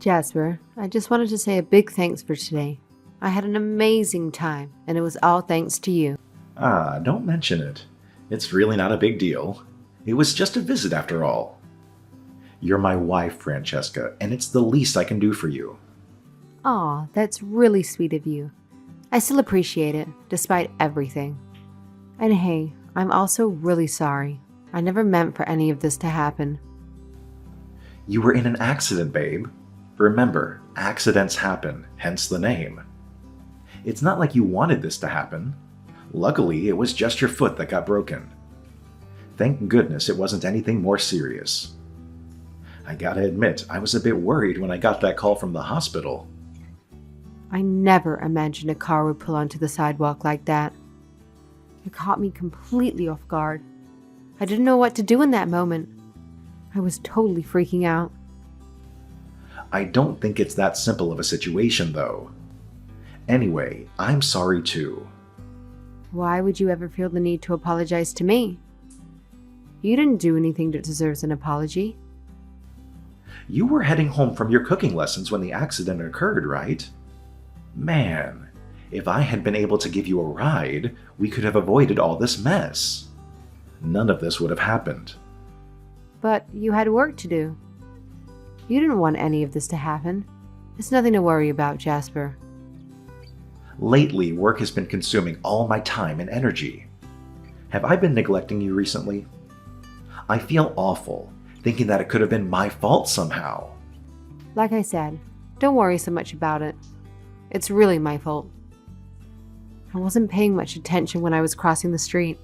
Jasper, I just wanted to say a big thanks for today. I had an amazing time, and it was all thanks to you. Ah, don't mention it. It's really not a big deal. It was just a visit after all. You're my wife, Francesca, and it's the least I can do for you. Aw, that's really sweet of you. I still appreciate it, despite everything. And hey, I'm also really sorry. I never meant for any of this to happen. You were in an accident, babe. Remember, accidents happen, hence the name. It's not like you wanted this to happen. Luckily, it was just your foot that got broken. Thank goodness it wasn't anything more serious. I gotta admit, I was a bit worried when I got that call from the hospital. I never imagined a car would pull onto the sidewalk like that. It caught me completely off guard. I didn't know what to do in that moment. I was totally freaking out. I don't think it's that simple of a situation, though. Anyway, I'm sorry too. Why would you ever feel the need to apologize to me? You didn't do anything that deserves an apology. You were heading home from your cooking lessons when the accident occurred, right? Man, if I had been able to give you a ride, we could have avoided all this mess. None of this would have happened. But you had work to do. You didn't want any of this to happen. It's nothing to worry about, Jasper. Lately, work has been consuming all my time and energy. Have I been neglecting you recently? I feel awful, thinking that it could have been my fault somehow. Like I said, don't worry so much about it. It's really my fault. I wasn't paying much attention when I was crossing the street.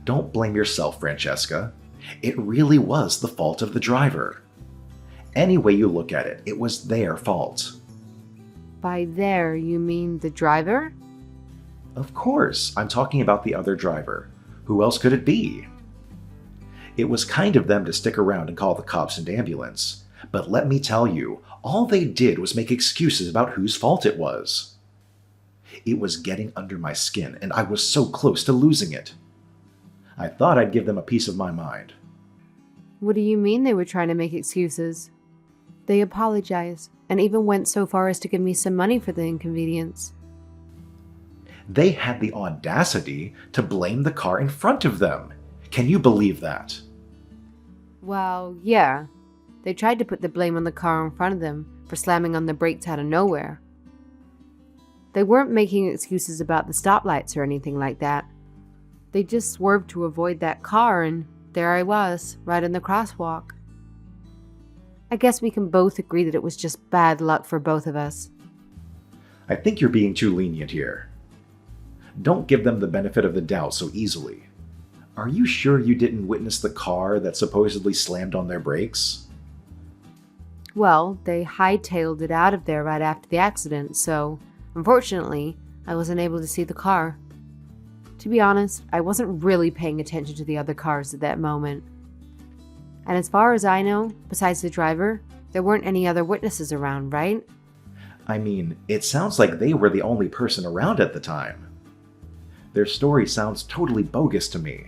Don't blame yourself, Francesca. It really was the fault of the driver. Any way you look at it, it was their fault. By there, you mean the driver? Of course, I'm talking about the other driver. Who else could it be? It was kind of them to stick around and call the cops and ambulance, but let me tell you, all they did was make excuses about whose fault it was. It was getting under my skin, and I was so close to losing it. I thought I'd give them a piece of my mind. What do you mean they were trying to make excuses? They apologized, and even went so far as to give me some money for the inconvenience. They had the audacity to blame the car in front of them. Can you believe that? Well, yeah. They tried to put the blame on the car in front of them for slamming on the brakes out of nowhere. They weren't making excuses about the stoplights or anything like that. They just swerved to avoid that car, and there I was, right in the crosswalk. I guess we can both agree that it was just bad luck for both of us. I think you're being too lenient here. Don't give them the benefit of the doubt so easily. Are you sure you didn't witness the car that supposedly slammed on their brakes? Well, they hightailed it out of there right after the accident, so unfortunately, I wasn't able to see the car. To be honest, I wasn't really paying attention to the other cars at that moment. And as far as I know, besides the driver, there weren't any other witnesses around, right? I mean, it sounds like they were the only person around at the time. Their story sounds totally bogus to me.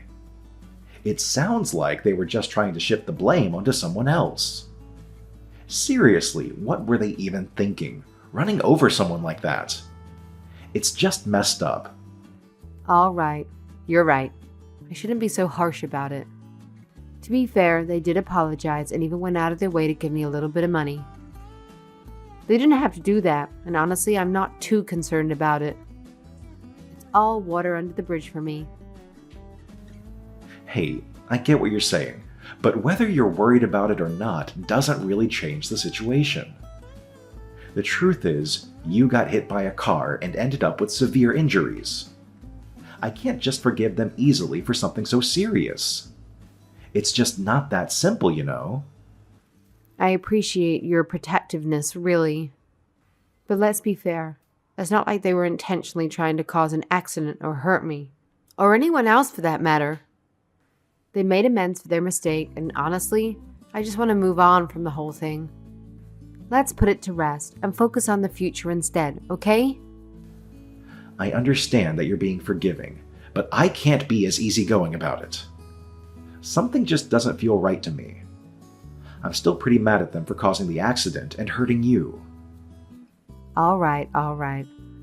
It sounds like they were just trying to shift the blame onto someone else. Seriously, what were they even thinking, running over someone like that? It's just messed up. All right, you're right. I shouldn't be so harsh about it. To be fair, they did apologize and even went out of their way to give me a little bit of money. They didn't have to do that, and honestly, I'm not too concerned about it. It's all water under the bridge for me. Hey, I get what you're saying, but whether you're worried about it or not doesn't really change the situation. The truth is, you got hit by a car and ended up with severe injuries. I can't just forgive them easily for something so serious. It's just not that simple, you know? I appreciate your protectiveness, really. But let's be fair. It's not like they were intentionally trying to cause an accident or hurt me. Or anyone else for that matter. They made amends for their mistake, and honestly, I just want to move on from the whole thing. Let's put it to rest and focus on the future instead, okay? I understand that you're being forgiving, but I can't be as easygoing about it. Something just doesn't feel right to me. I'm still pretty mad at them for causing the accident and hurting you. All right.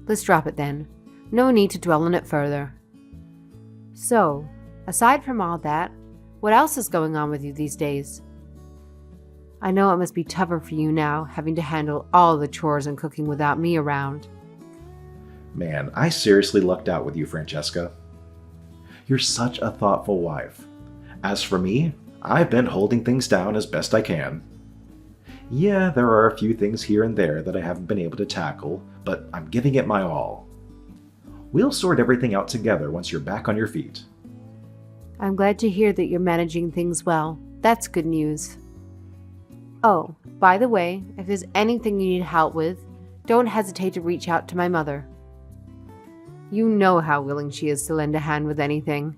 Let's drop it then. No need to dwell on it further. So, aside from all that, what else is going on with you these days? I know it must be tougher for you now, having to handle all the chores and cooking without me around. Man, I seriously lucked out with you, Francesca. You're such a thoughtful wife. As for me, I've been holding things down as best I can. Yeah, there are a few things here and there that I haven't been able to tackle, but I'm giving it my all. We'll sort everything out together once you're back on your feet. I'm glad to hear that you're managing things well. That's good news. Oh, by the way, if there's anything you need help with, don't hesitate to reach out to my mother. You know how willing she is to lend a hand with anything.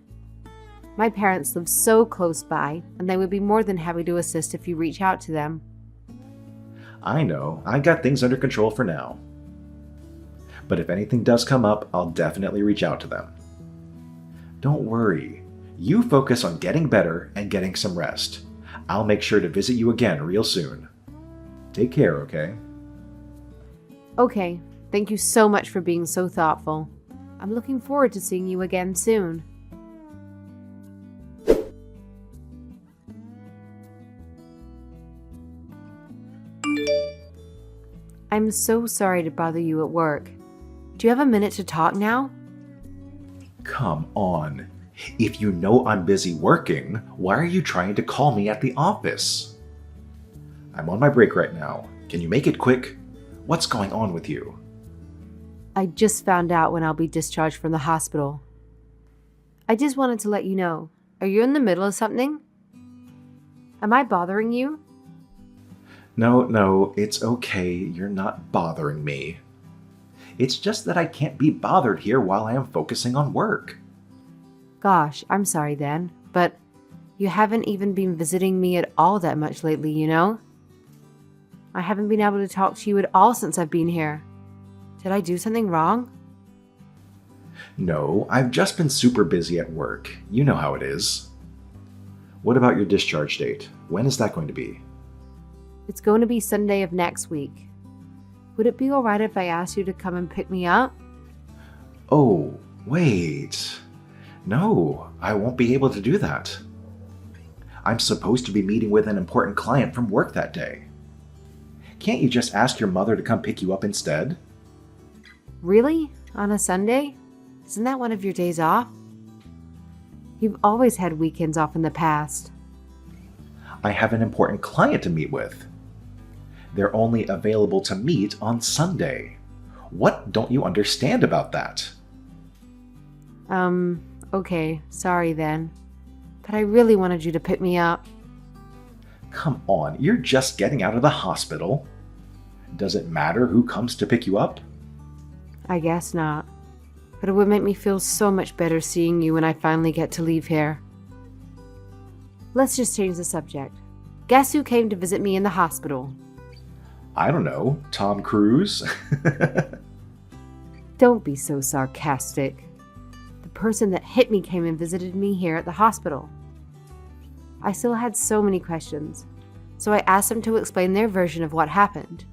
My parents live so close by, and they would be more than happy to assist if you reach out to them. I know, I got things under control for now. But if anything does come up, I'll definitely reach out to them. Don't worry. You focus on getting better and getting some rest. I'll make sure to visit you again real soon. Take care, okay? Okay, thank you so much for being so thoughtful. I'm looking forward to seeing you again soon. I'm so sorry to bother you at work. Do you have a minute to talk now? Come on. If you know I'm busy working, why are you trying to call me at the office? I'm on my break right now. Can you make it quick? What's going on with you? I just found out when I'll be discharged from the hospital. I just wanted to let you know. Are you in the middle of something? Am I bothering you? No, it's okay. You're not bothering me. It's just that I can't be bothered here while I am focusing on work. Gosh, I'm sorry then, but you haven't even been visiting me at all that much lately, you know? I haven't been able to talk to you at all since I've been here. Did I do something wrong? No, I've just been super busy at work. You know how it is. What about your discharge date? When is that going to be? It's going to be Sunday of next week. Would it be alright if I asked you to come and pick me up? Oh, wait. No, I won't be able to do that. I'm supposed to be meeting with an important client from work that day. Can't you just ask your mother to come pick you up instead? Really? On a Sunday? Isn't that one of your days off? You've always had weekends off in the past. I have an important client to meet with. They're only available to meet on Sunday. What don't you understand about that? Okay, sorry then. But I really wanted you to pick me up. Come on, you're just getting out of the hospital. Does it matter who comes to pick you up? I guess not. But it would make me feel so much better seeing you when I finally get to leave here. Let's just change the subject. Guess who came to visit me in the hospital? I don't know, Tom Cruise? Don't be so sarcastic. The person that hit me came and visited me here at the hospital. I still had so many questions, so I asked them to explain their version of what happened.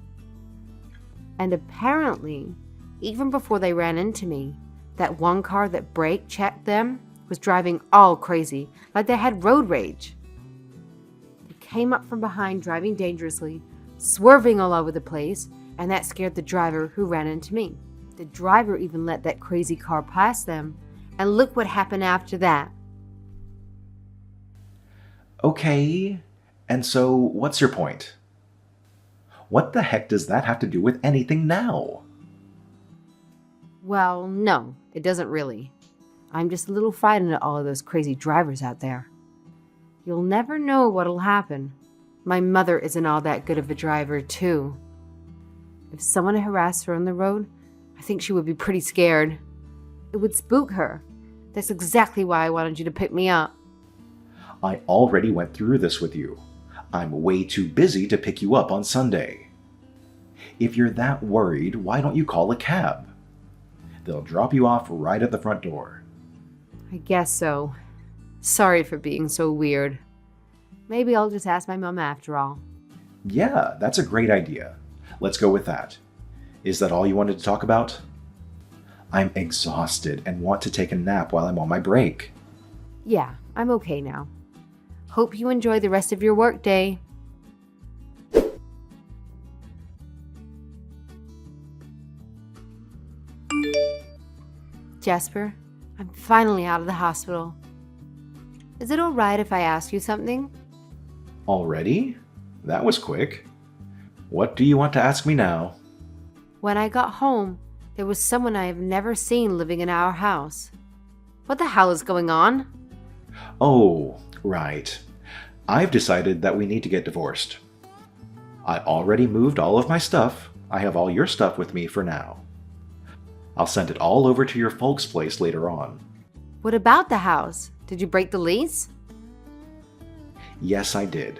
And apparently, even before they ran into me, that one car that brake checked them was driving all crazy, like they had road rage. They came up from behind driving dangerously, swerving all over the place, and that scared the driver who ran into me. The driver even let that crazy car pass them, and look what happened after that. Okay, and so what's your point? What the heck does that have to do with anything now? Well, no, it doesn't really. I'm just a little frightened at all of those crazy drivers out there. You'll never know what'll happen. My mother isn't all that good of a driver, too. If someone harassed her on the road, I think she would be pretty scared. It would spook her. That's exactly why I wanted you to pick me up. I already went through this with you. I'm way too busy to pick you up on Sunday. If you're that worried, why don't you call a cab? They'll drop you off right at the front door. I guess so. Sorry for being so weird. Maybe I'll just ask my mom after all. Yeah, that's a great idea. Let's go with that. Is that all you wanted to talk about? I'm exhausted and want to take a nap while I'm on my break. Yeah, I'm okay now. Hope you enjoy the rest of your workday. Jasper, I'm finally out of the hospital. Is it alright if I ask you something? Already? That was quick. What do you want to ask me now? When I got home, there was someone I have never seen living in our house. What the hell is going on? Oh, right. I've decided that we need to get divorced. I already moved all of my stuff. I have all your stuff with me for now. I'll send it all over to your folks' place later on. What about the house? Did you break the lease? Yes, I did.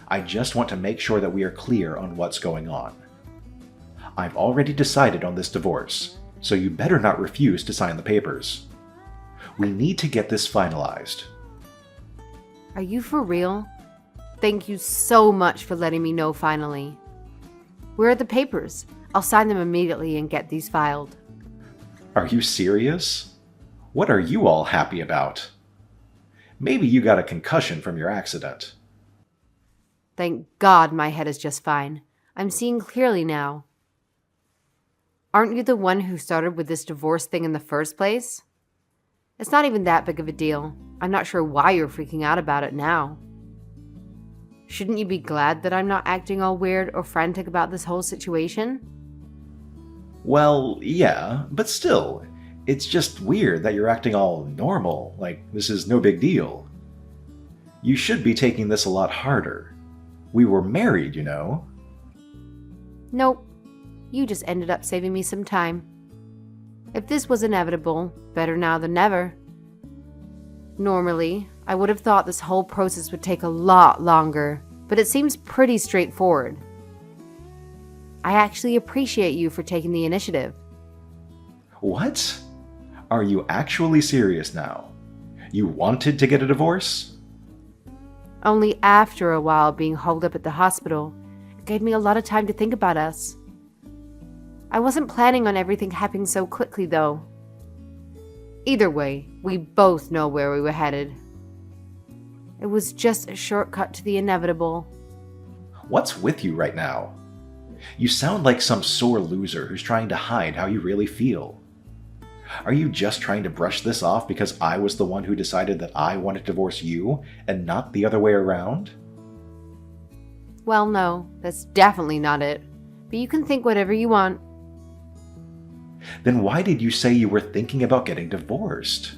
I just want to make sure that we are clear on what's going on. I've already decided on this divorce, so you better not refuse to sign the papers. We need to get this finalized. Are you for real? Thank you so much for letting me know finally. Where are the papers? I'll sign them immediately and get these filed. Are you serious? What are you all happy about? Maybe you got a concussion from your accident. Thank God my head is just fine. I'm seeing clearly now. Aren't you the one who started with this divorce thing in the first place? It's not even that big of a deal. I'm not sure why you're freaking out about it now. Shouldn't you be glad that I'm not acting all weird or frantic about this whole situation? Well, yeah, but still, it's just weird that you're acting all normal, like this is no big deal. You should be taking this a lot harder. We were married, you know. Nope. You just ended up saving me some time. If this was inevitable, better now than never. Normally, I would have thought this whole process would take a lot longer, but it seems pretty straightforward. I actually appreciate you for taking the initiative. What? Are you actually serious now? You wanted to get a divorce? Only after a while being holed up at the hospital, it gave me a lot of time to think about us. I wasn't planning on everything happening so quickly, though. Either way, we both know where we were headed. It was just a shortcut to the inevitable. What's with you right now? You sound like some sore loser who's trying to hide how you really feel. Are you just trying to brush this off because I was the one who decided that I wanted to divorce you and not the other way around? Well, no, that's definitely not it. But you can think whatever you want. Then why did you say you were thinking about getting divorced?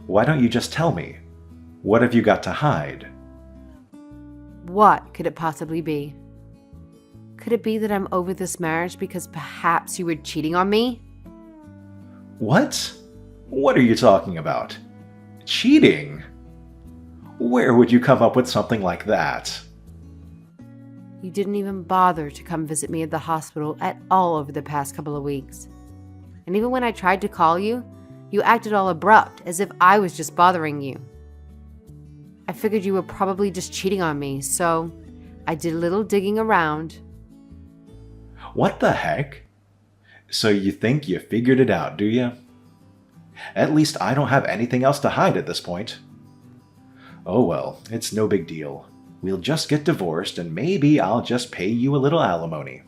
Why don't you just tell me? What have you got to hide? What could it possibly be? Could it be that I'm over this marriage because perhaps you were cheating on me? What? What are you talking about? Cheating? Where would you come up with something like that? You didn't even bother to come visit me at the hospital at all over the past couple of weeks. And even when I tried to call you, you acted all abrupt, as if I was just bothering you. I figured you were probably just cheating on me, so I did a little digging around. What the heck? So you think you figured it out, do you? At least I don't have anything else to hide at this point. Oh well, it's no big deal. We'll just get divorced and maybe I'll just pay you a little alimony.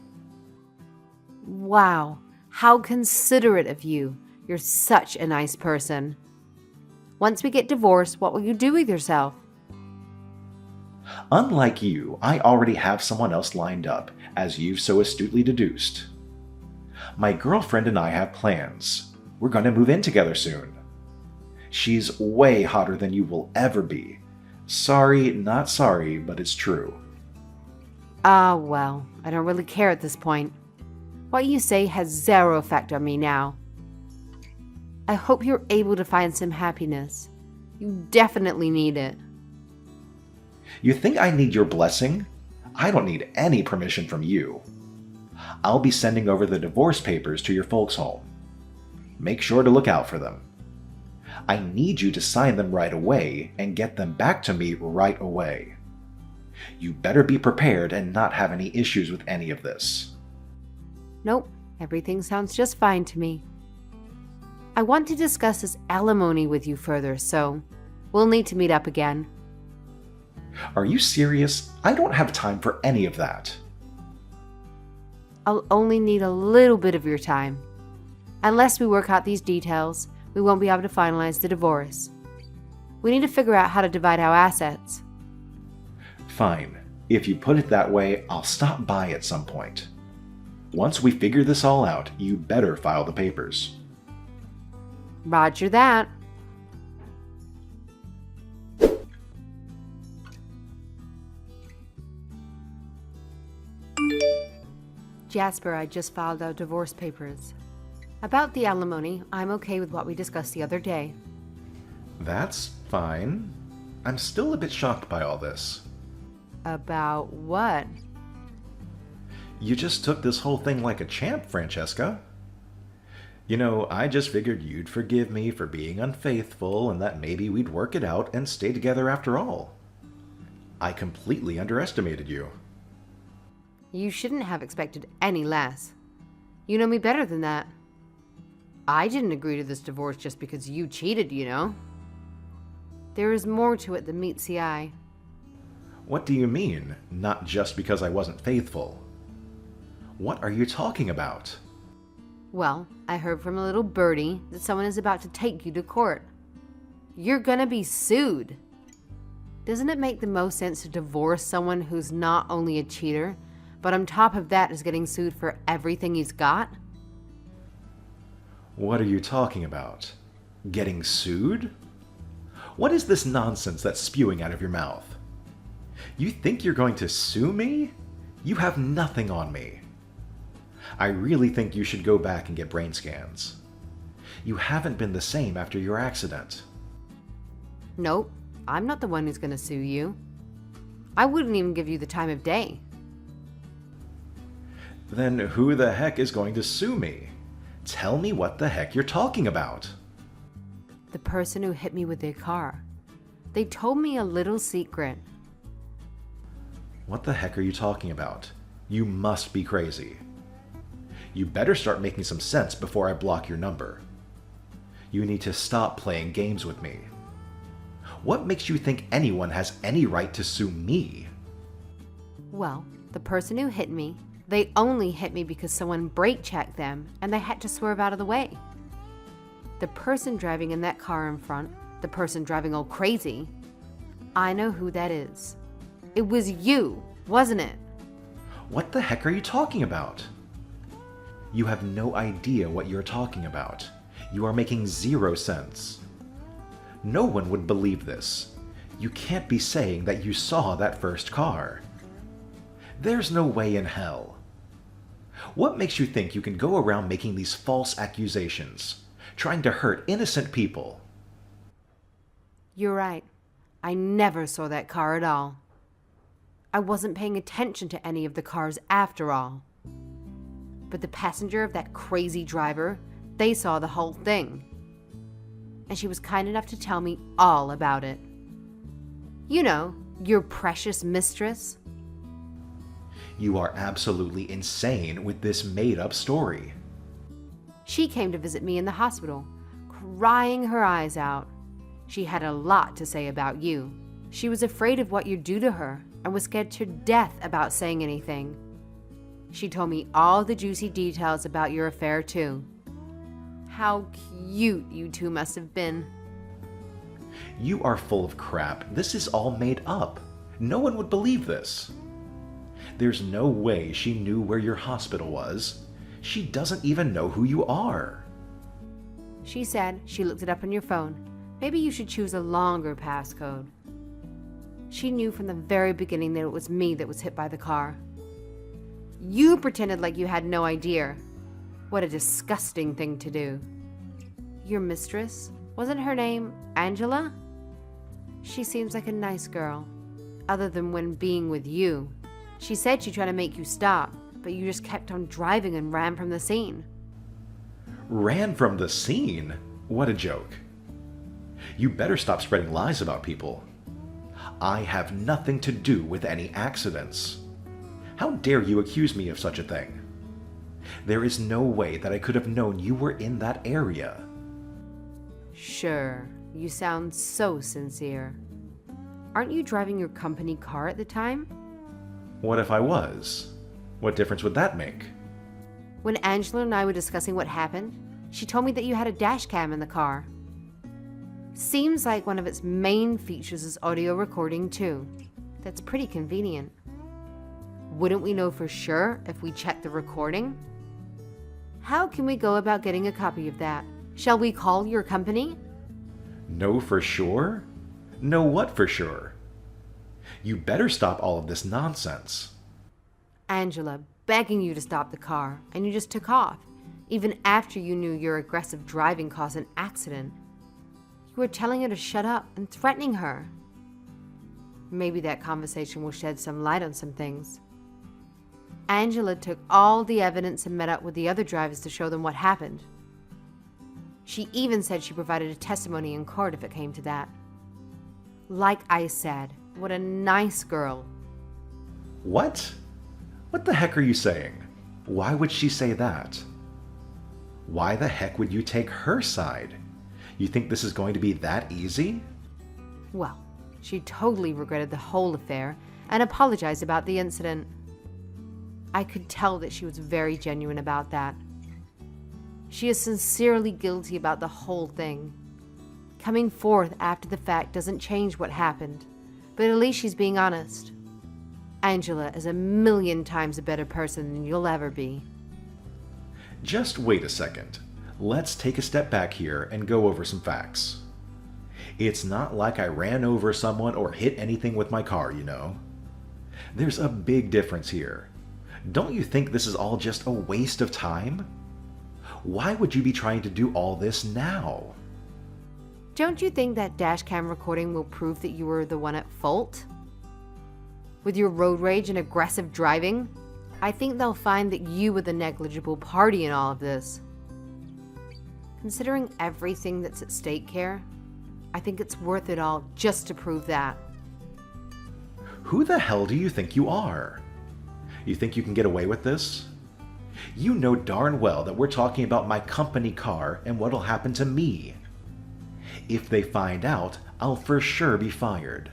Wow, how considerate of you. You're such a nice person. Once we get divorced, what will you do with yourself? Unlike you, I already have someone else lined up, as you've so astutely deduced. My girlfriend and I have plans. We're going to move in together soon. She's way hotter than you will ever be. Sorry, not sorry, but it's true. Well, I don't really care at this point. What you say has zero effect on me now. I hope you're able to find some happiness. You definitely need it. You think I need your blessing? I don't need any permission from you. I'll be sending over the divorce papers to your folks' home. Make sure to look out for them. I need you to sign them right away and get them back to me right away. You better be prepared and not have any issues with any of this. Nope, everything sounds just fine to me. I want to discuss this alimony with you further, so we'll need to meet up again. Are you serious? I don't have time for any of that. I'll only need a little bit of your time. Unless we work out these details, we won't be able to finalize the divorce. We need to figure out how to divide our assets. Fine. If you put it that way, I'll stop by at some point. Once we figure this all out, you better file the papers. Roger that. Jasper, I just filed our divorce papers. About the alimony, I'm okay with what we discussed the other day. That's fine. I'm still a bit shocked by all this. About what? You just took this whole thing like a champ, Francesca. You know, I just figured you'd forgive me for being unfaithful and that maybe we'd work it out and stay together after all. I completely underestimated you. You shouldn't have expected any less. You know me better than that. I didn't agree to this divorce just because you cheated, you know. There is more to it than meets the eye. What do you mean, not just because I wasn't faithful? What are you talking about? Well, I heard from a little birdie that someone is about to take you to court. You're gonna be sued. Doesn't it make the most sense to divorce someone who's not only a cheater, but on top of that is getting sued for everything he's got? What are you talking about? Getting sued? What is this nonsense that's spewing out of your mouth? You think you're going to sue me? You have nothing on me. I really think you should go back and get brain scans. You haven't been the same after your accident. Nope, I'm not the one who's gonna sue you. I wouldn't even give you the time of day. Then who the heck is going to sue me? Tell me what the heck you're talking about. The person who hit me with their car. They told me a little secret. What the heck are you talking about? You must be crazy. You better start making some sense before I block your number. You need to stop playing games with me. What makes you think anyone has any right to sue me? Well, the person who hit me, they only hit me because someone brake checked them and they had to swerve out of the way. The person driving in that car in front, the person driving all crazy, I know who that is. It was you, wasn't it? What the heck are you talking about? You have no idea what you're talking about. You are making zero sense. No one would believe this. You can't be saying that you saw that first car. There's no way in hell. What makes you think you can go around making these false accusations, trying to hurt innocent people? You're right. I never saw that car at all. I wasn't paying attention to any of the cars after all. But the passenger of that crazy driver, they saw the whole thing. And she was kind enough to tell me all about it. You know, your precious mistress. You are absolutely insane with this made-up story. She came to visit me in the hospital, crying her eyes out. She had a lot to say about you. She was afraid of what you'd do to her and was scared to death about saying anything. She told me all the juicy details about your affair, too. How cute you two must have been. You are full of crap. This is all made up. No one would believe this. There's no way she knew where your hospital was. She doesn't even know who you are. She said she looked it up on your phone. Maybe you should choose a longer passcode. She knew from the very beginning that it was me that was hit by the car. You pretended like you had no idea. What a disgusting thing to do. Your mistress, wasn't her name Angela? She seems like a nice girl, other than when being with you. She said she tried to make you stop, but you just kept on driving and ran from the scene. Ran from the scene? What a joke. You better stop spreading lies about people. I have nothing to do with any accidents. How dare you accuse me of such a thing? There is no way that I could have known you were in that area. Sure, you sound so sincere. Aren't you driving your company car at the time? What if I was? What difference would that make? When Angela and I were discussing what happened, she told me that you had a dash cam in the car. Seems like one of its main features is audio recording too. That's pretty convenient. Wouldn't we know for sure if we checked the recording? How can we go about getting a copy of that? Shall we call your company? Know for sure? Know what for sure? You better stop all of this nonsense. Angela, begging you to stop the car, and you just took off, even after you knew your aggressive driving caused an accident. You were telling her to shut up and threatening her. Maybe that conversation will shed some light on some things. Angela took all the evidence and met up with the other drivers to show them what happened. She even said she provided a testimony in court if it came to that. Like I said, what a nice girl. What? What the heck are you saying? Why would she say that? Why the heck would you take her side? You think this is going to be that easy? Well, she totally regretted the whole affair and apologized about the incident. I could tell that she was very genuine about that. She is sincerely guilty about the whole thing. Coming forth after the fact doesn't change what happened, but at least she's being honest. Angela is 1,000,000 times a better person than you'll ever be. Just wait a second. Let's take a step back here and go over some facts. It's not like I ran over someone or hit anything with my car, you know. There's a big difference here. Don't you think this is all just a waste of time? Why would you be trying to do all this now? Don't you think that dashcam recording will prove that you were the one at fault? With your road rage and aggressive driving, I think they'll find that you were the negligible party in all of this. Considering everything that's at stake here, I think it's worth it all just to prove that. Who the hell do you think you are? You think you can get away with this? You know darn well that we're talking about my company car and what'll happen to me. If they find out, I'll for sure be fired.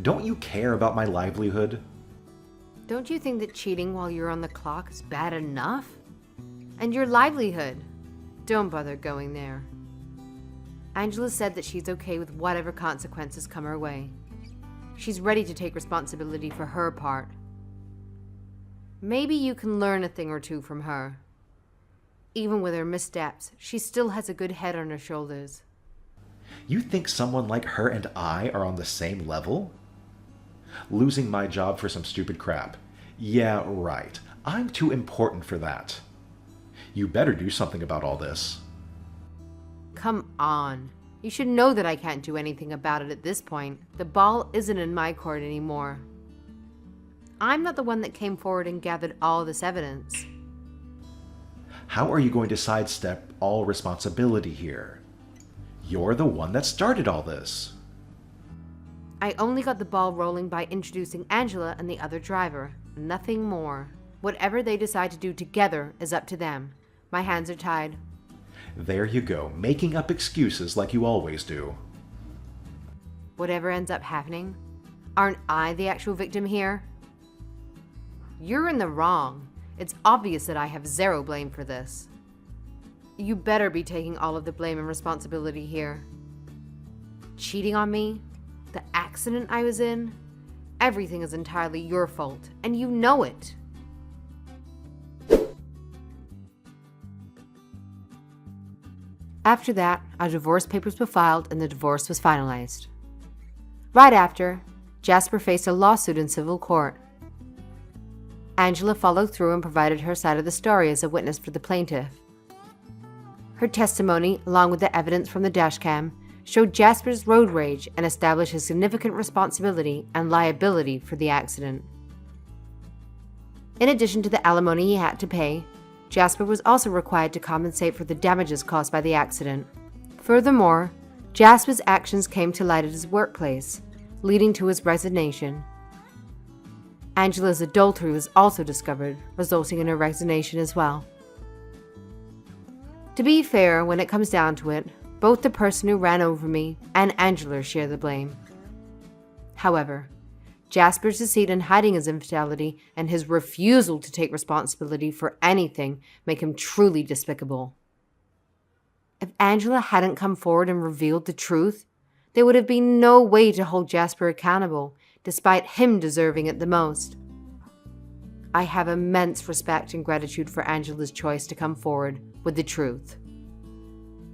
Don't you care about my livelihood? Don't you think that cheating while you're on the clock is bad enough? And your livelihood? Don't bother going there. Angela said that she's okay with whatever consequences come her way. She's ready to take responsibility for her part. Maybe you can learn a thing or two from her. Even with her missteps, she still has a good head on her shoulders. You think someone like her and I are on the same level? Losing my job for some stupid crap. Yeah, right. I'm too important for that. You better do something about all this. Come on. You should know that I can't do anything about it at this point. The ball isn't in my court anymore. I'm not the one that came forward and gathered all this evidence. How are you going to sidestep all responsibility here? You're the one that started all this. I only got the ball rolling by introducing Angela and the other driver. Nothing more. Whatever they decide to do together is up to them. My hands are tied. There you go, making up excuses like you always do. Whatever ends up happening, aren't I the actual victim here? You're in the wrong. It's obvious that I have zero blame for this. You better be taking all of the blame and responsibility here. Cheating on me, the accident I was in, everything is entirely your fault, and you know it. After that, our divorce papers were filed and the divorce was finalized. Right after, Jasper faced a lawsuit in civil court. Angela followed through and provided her side of the story as a witness for the plaintiff. Her testimony, along with the evidence from the dashcam, showed Jasper's road rage and established his significant responsibility and liability for the accident. In addition to the alimony he had to pay, Jasper was also required to compensate for the damages caused by the accident. Furthermore, Jasper's actions came to light at his workplace, leading to his resignation. Angela's adultery was also discovered, resulting in her resignation as well. To be fair, when it comes down to it, both the person who ran over me and Angela share the blame. However, Jasper's deceit in hiding his infidelity and his refusal to take responsibility for anything make him truly despicable. If Angela hadn't come forward and revealed the truth, there would have been no way to hold Jasper accountable, despite him deserving it the most. I have immense respect and gratitude for Angela's choice to come forward with the truth.